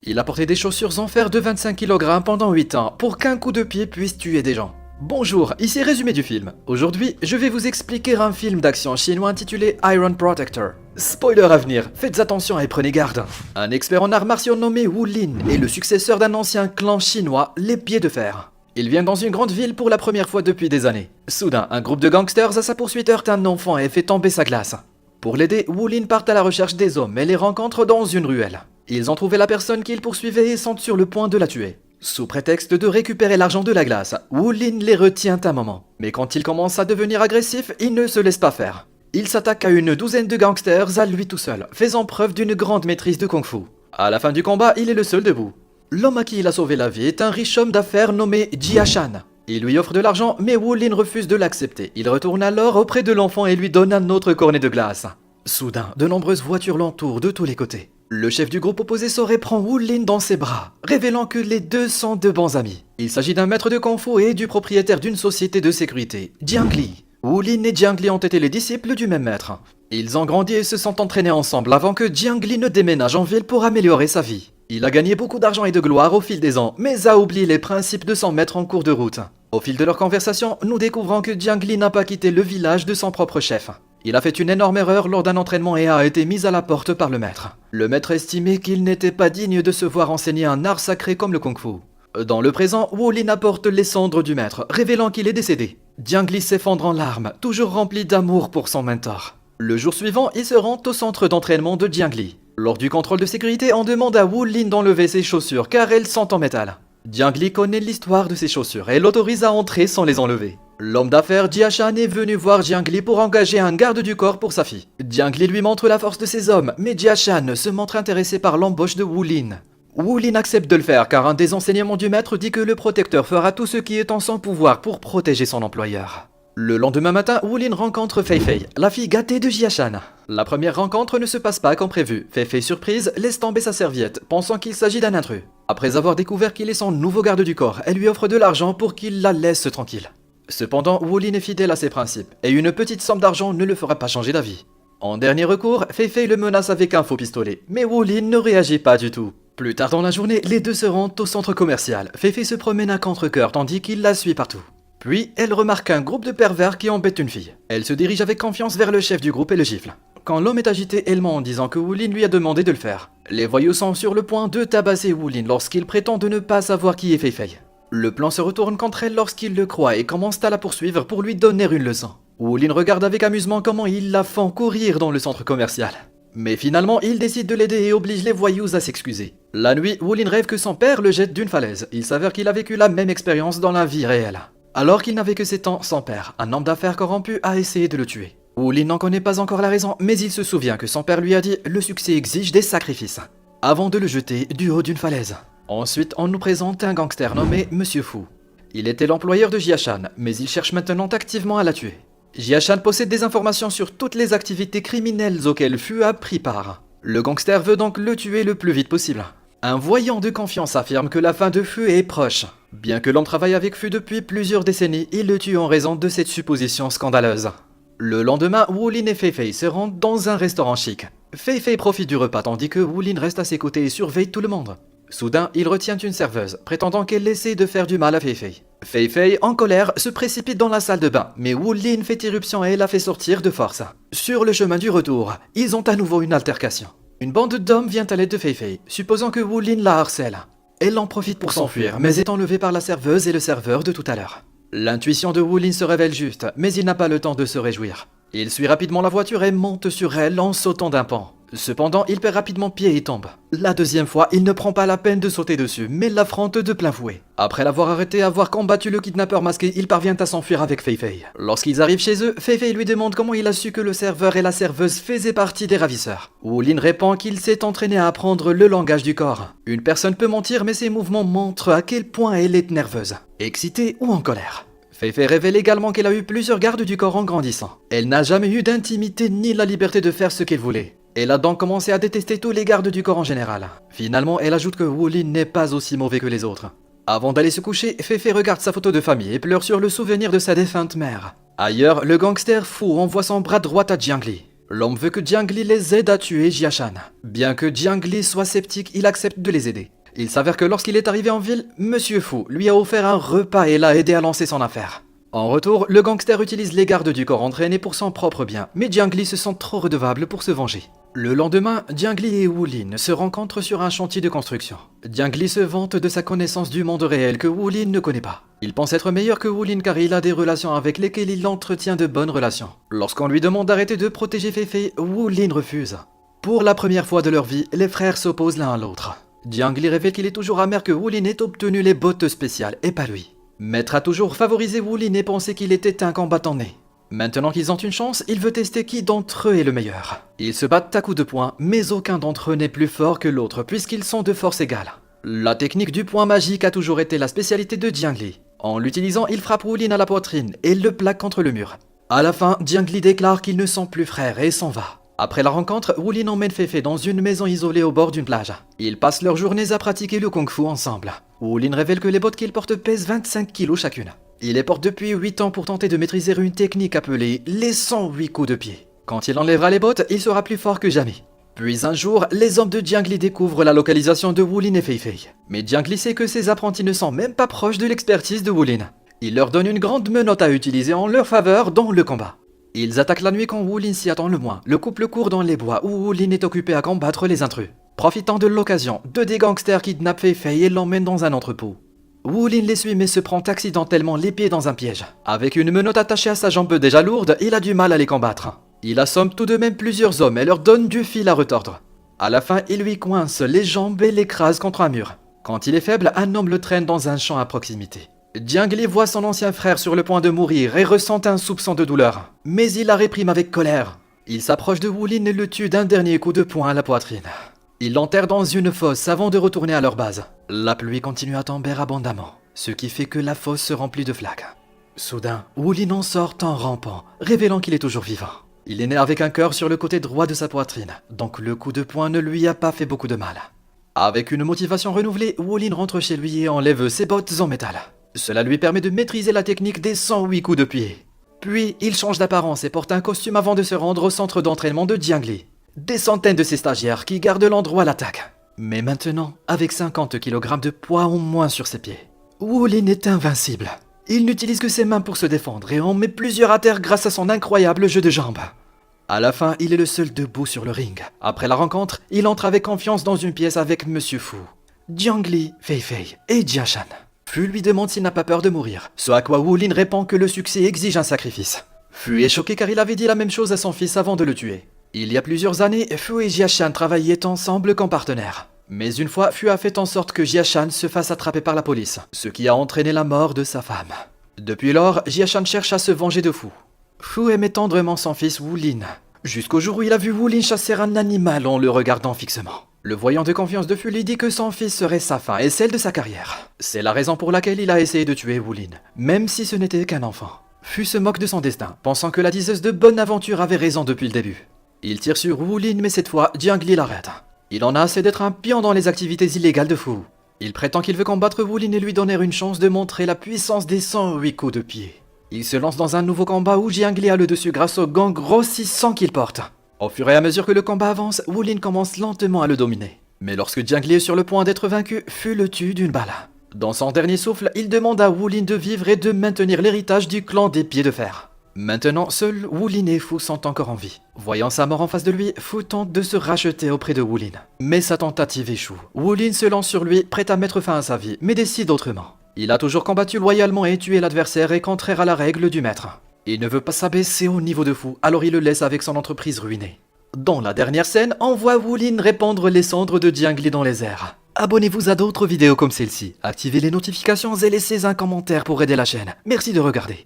Il a porté des chaussures en fer de 25 kg pendant 8 ans pour qu'un coup de pied puisse tuer des gens. Bonjour, ici résumé du film. Aujourd'hui, je vais vous expliquer un film d'action chinois intitulé Iron Protector. Spoiler à venir, faites attention et prenez garde. Un expert en arts martiaux nommé Wu Lin est le successeur d'un ancien clan chinois, les Pieds de Fer. Il vient dans une grande ville pour la première fois depuis des années. Soudain, un groupe de gangsters à sa poursuite heurte un enfant et fait tomber sa glace. Pour l'aider, Wu Lin part à la recherche des hommes et les rencontre dans une ruelle. Ils ont trouvé la personne qu'ils poursuivaient et sont sur le point de la tuer. Sous prétexte de récupérer l'argent de la glace, Wu Lin les retient un moment. Mais quand il commence à devenir agressif, il ne se laisse pas faire. Il s'attaque à une douzaine de gangsters à lui tout seul, faisant preuve d'une grande maîtrise de kung-fu. À la fin du combat, il est le seul debout. L'homme à qui il a sauvé la vie est un riche homme d'affaires nommé Jia Shan. Il lui offre de l'argent, mais Wu Lin refuse de l'accepter. Il retourne alors auprès de l'enfant et lui donne un autre cornet de glace. Soudain, de nombreuses voitures l'entourent de tous les côtés. Le chef du groupe opposé Soré prend Wu Lin dans ses bras, révélant que les deux sont de bons amis. Il s'agit d'un maître de Kung Fu et du propriétaire d'une société de sécurité, Jiang Li. Wu Lin et Jiang Li ont été les disciples du même maître. Ils ont grandi et se sont entraînés ensemble avant que Jiang Li ne déménage en ville pour améliorer sa vie. Il a gagné beaucoup d'argent et de gloire au fil des ans, mais a oublié les principes de son maître en cours de route. Au fil de leur conversation, nous découvrons que Jiang Li n'a pas quitté le village de son propre chef. Il a fait une énorme erreur lors d'un entraînement et a été mis à la porte par le maître. Le maître estimait qu'il n'était pas digne de se voir enseigner un art sacré comme le kung-fu. Dans le présent, Wu Lin apporte les cendres du maître, révélant qu'il est décédé. Jiang Li s'effondre en larmes, toujours rempli d'amour pour son mentor. Le jour suivant, il se rend au centre d'entraînement de Jiang Li. Lors du contrôle de sécurité, on demande à Wu Lin d'enlever ses chaussures car elles sont en métal. Jiang Li connaît l'histoire de ses chaussures et l'autorise à entrer sans les enlever. L'homme d'affaires Jia Shan est venu voir Jiang Li pour engager un garde du corps pour sa fille. Jiang Li lui montre la force de ses hommes, mais Jia Shan se montre intéressé par l'embauche de Wu Lin. Wu Lin accepte de le faire car un des enseignements du maître dit que le protecteur fera tout ce qui est en son pouvoir pour protéger son employeur. Le lendemain matin, Wu Lin rencontre Fei Fei, la fille gâtée de Jia Shan. La première rencontre ne se passe pas comme prévu. Fei Fei, surprise, laisse tomber sa serviette, pensant qu'il s'agit d'un intrus. Après avoir découvert qu'il est son nouveau garde du corps, elle lui offre de l'argent pour qu'il la laisse tranquille. Cependant, Wu Lin est fidèle à ses principes, et une petite somme d'argent ne le fera pas changer d'avis. En dernier recours, Fei Fei le menace avec un faux pistolet, mais Wu Lin ne réagit pas du tout. Plus tard dans la journée, les deux se rendent au centre commercial. Fei Fei se promène à contre-cœur tandis qu'il la suit partout. Puis, elle remarque un groupe de pervers qui embêtent une fille. Elle se dirige avec confiance vers le chef du groupe et le gifle. Quand l'homme est agité, elle ment en disant que Wu Lin lui a demandé de le faire. Les voyous sont sur le point de tabasser Wu Lin lorsqu'il prétend de ne pas savoir qui est Fei Fei. Le plan se retourne contre elle lorsqu'il le croit et commence à la poursuivre pour lui donner une leçon. Wu Lin regarde avec amusement comment ils la font courir dans le centre commercial. Mais finalement, il décide de l'aider et oblige les voyous à s'excuser. La nuit, Wu Lin rêve que son père le jette d'une falaise. Il s'avère qu'il a vécu la même expérience dans la vie réelle. Alors qu'il n'avait que 7 ans, son père, un homme d'affaires corrompu, a essayé de le tuer. Wu Lin n'en connaît pas encore la raison, mais il se souvient que son père lui a dit « Le succès exige des sacrifices » avant de le jeter du haut d'une falaise. Ensuite, on nous présente un gangster nommé Monsieur Fu. Il était l'employeur de Jia Shan, mais il cherche maintenant activement à la tuer. Jia Shan possède des informations sur toutes les activités criminelles auxquelles Fu a pris part. Le gangster veut donc le tuer le plus vite possible. Un voyant de confiance affirme que la fin de Fu est proche. Bien que l'homme travaille avec Fu depuis plusieurs décennies, il le tue en raison de cette supposition scandaleuse. Le lendemain, Wu Lin et Fei Fei se rendent dans un restaurant chic. Fei Fei profite du repas tandis que Wu Lin reste à ses côtés et surveille tout le monde. Soudain, il retient une serveuse, prétendant qu'elle essaie de faire du mal à Fei Fei. Fei Fei, en colère, se précipite dans la salle de bain, mais Wu Lin fait irruption et la fait sortir de force. Sur le chemin du retour, ils ont à nouveau une altercation. Une bande d'hommes vient à l'aide de Fei Fei, supposant que Wu Lin la harcèle. Elle en profite pour s'enfuir, mais est enlevée par la serveuse et le serveur de tout à l'heure. L'intuition de Wu Lin se révèle juste, mais il n'a pas le temps de se réjouir. Il suit rapidement la voiture et monte sur elle en sautant d'un pont. Cependant, il perd rapidement pied et tombe. La deuxième fois, il ne prend pas la peine de sauter dessus, mais l'affronte de plein fouet. Après l'avoir arrêté et avoir combattu le kidnappeur masqué, il parvient à s'enfuir avec Fei Fei. Lorsqu'ils arrivent chez eux, Fei Fei lui demande comment il a su que le serveur et la serveuse faisaient partie des ravisseurs. Wu Lin répond qu'il s'est entraîné à apprendre le langage du corps. Une personne peut mentir, mais ses mouvements montrent à quel point elle est nerveuse, excitée ou en colère. Fei Fei révèle également qu'elle a eu plusieurs gardes du corps en grandissant. Elle n'a jamais eu d'intimité ni la liberté de faire ce qu'elle voulait. Elle a donc commencé à détester tous les gardes du corps en général. Finalement, elle ajoute que Wu Lin n'est pas aussi mauvais que les autres. Avant d'aller se coucher, Fei Fei regarde sa photo de famille et pleure sur le souvenir de sa défunte mère. Ailleurs, le gangster fou envoie son bras droit à Jiang Li. L'homme veut que Jiang Li les aide à tuer Jia Shan. Bien que Jiang Li soit sceptique, il accepte de les aider. Il s'avère que lorsqu'il est arrivé en ville, Monsieur Fu lui a offert un repas et l'a aidé à lancer son affaire. En retour, le gangster utilise les gardes du corps entraînés pour son propre bien, mais Jiang Li se sent trop redevable pour se venger. Le lendemain, Jiang Li et Wu Lin se rencontrent sur un chantier de construction. Jiang Li se vante de sa connaissance du monde réel que Wu Lin ne connaît pas. Il pense être meilleur que Wu Lin car il a des relations avec lesquelles il entretient de bonnes relations. Lorsqu'on lui demande d'arrêter de protéger Fei Fei, Wu Lin refuse. Pour la première fois de leur vie, les frères s'opposent l'un à l'autre. Jiang Li révèle qu'il est toujours amer que Wu Lin ait obtenu les bottes spéciales et pas lui. Maître a toujours favorisé Wu Lin et pensé qu'il était un combattant né. Maintenant qu'ils ont une chance, il veut tester qui d'entre eux est le meilleur. Ils se battent à coups de poing, mais aucun d'entre eux n'est plus fort que l'autre puisqu'ils sont de force égale. La technique du poing magique a toujours été la spécialité de Jiang Li. En l'utilisant, il frappe Wu Lin à la poitrine et le plaque contre le mur. À la fin, Jiang Li déclare qu'ils ne sont plus frères et s'en va. Après la rencontre, Wu Lin emmène Fei Fei dans une maison isolée au bord d'une plage. Ils passent leurs journées à pratiquer le kung-fu ensemble. Wu Lin révèle que les bottes qu'il porte pèsent 25 kilos chacune. Il les porte depuis 8 ans pour tenter de maîtriser une technique appelée les 108 coups de pied. Quand il enlèvera les bottes, il sera plus fort que jamais. Puis un jour, les hommes de Jiang Li découvrent la localisation de Wu Lin et Fei Fei. Mais Jiang Li sait que ses apprentis ne sont même pas proches de l'expertise de Wu Lin. Il leur donne une grande menotte à utiliser en leur faveur dans le combat. Ils attaquent la nuit quand Wu Lin s'y attend le moins. Le couple court dans les bois où Wu Lin est occupé à combattre les intrus. Profitant de l'occasion, deux des gangsters kidnappent Fei Fei et l'emmènent dans un entrepôt. Wu Lin les suit mais se prend accidentellement les pieds dans un piège. Avec une menotte attachée à sa jambe déjà lourde, il a du mal à les combattre. Il assomme tout de même plusieurs hommes et leur donne du fil à retordre. À la fin, il lui coince les jambes et l'écrase contre un mur. Quand il est faible, un homme le traîne dans un champ à proximité. Jiang Li voit son ancien frère sur le point de mourir et ressent un soupçon de douleur. Mais il la réprime avec colère. Il s'approche de Wu Lin et le tue d'un dernier coup de poing à la poitrine. Il l'enterre dans une fosse avant de retourner à leur base. La pluie continue à tomber abondamment, ce qui fait que la fosse se remplit de flaques. Soudain, Wu Lin en sort en rampant, révélant qu'il est toujours vivant. Il est né avec un cœur sur le côté droit de sa poitrine, donc le coup de poing ne lui a pas fait beaucoup de mal. Avec une motivation renouvelée, Wu Lin rentre chez lui et enlève ses bottes en métal. Cela lui permet de maîtriser la technique des 108 coups de pied. Puis, il change d'apparence et porte un costume avant de se rendre au centre d'entraînement de Jiang Li. Des centaines de ses stagiaires qui gardent l'endroit l'attaquent. Mais maintenant, avec 50 kg de poids en moins sur ses pieds, Wu Lin est invincible. Il n'utilise que ses mains pour se défendre et en met plusieurs à terre grâce à son incroyable jeu de jambes. À la fin, il est le seul debout sur le ring. Après la rencontre, il entre avec confiance dans une pièce avec Monsieur Fu, Jiang Li, Fei Fei et Jia Shan. Fu lui demande s'il n'a pas peur de mourir, ce à quoi Wu Lin répond que le succès exige un sacrifice. Fu est choqué car il avait dit la même chose à son fils avant de le tuer. Il y a plusieurs années, Fu et Jia Shan travaillaient ensemble comme partenaires. Mais une fois, Fu a fait en sorte que Jia Shan se fasse attraper par la police, ce qui a entraîné la mort de sa femme. Depuis lors, Jia Shan cherche à se venger de Fu. Fu aimait tendrement son fils Wu Lin, jusqu'au jour où il a vu Wu Lin chasser un animal en le regardant fixement. Le voyant de confiance de Fu lui dit que son fils serait sa fin et celle de sa carrière. C'est la raison pour laquelle il a essayé de tuer Wu Lin, même si ce n'était qu'un enfant. Fu se moque de son destin, pensant que la diseuse de bonne aventure avait raison depuis le début. Il tire sur Wu Lin mais cette fois, Jiang Li l'arrête. Il en a assez d'être un pion dans les activités illégales de Fu. Il prétend qu'il veut combattre Wu Lin et lui donner une chance de montrer la puissance des 108 coups de pied. Il se lance dans un nouveau combat où Jiang Li a le dessus grâce au gant grossissant qu'il porte. Au fur et à mesure que le combat avance, Wu Lin commence lentement à le dominer. Mais lorsque Jiang Li est sur le point d'être vaincu, Fu le tue d'une balle. Dans son dernier souffle, il demande à Wu Lin de vivre et de maintenir l'héritage du clan des pieds de fer. Maintenant, seuls Wu Lin et Fu sont encore en vie. Voyant sa mort en face de lui, Fu tente de se racheter auprès de Wu Lin. Mais sa tentative échoue. Wu Lin se lance sur lui, prêt à mettre fin à sa vie, mais décide autrement. Il a toujours combattu loyalement et tué l'adversaire et contraire à la règle du maître. Il ne veut pas s'abaisser au niveau de Fu, alors il le laisse avec son entreprise ruinée. Dans la dernière scène, on voit Wu Lin répandre les cendres de Jiang Li dans les airs. Abonnez-vous à d'autres vidéos comme celle-ci, activez les notifications et laissez un commentaire pour aider la chaîne. Merci de regarder.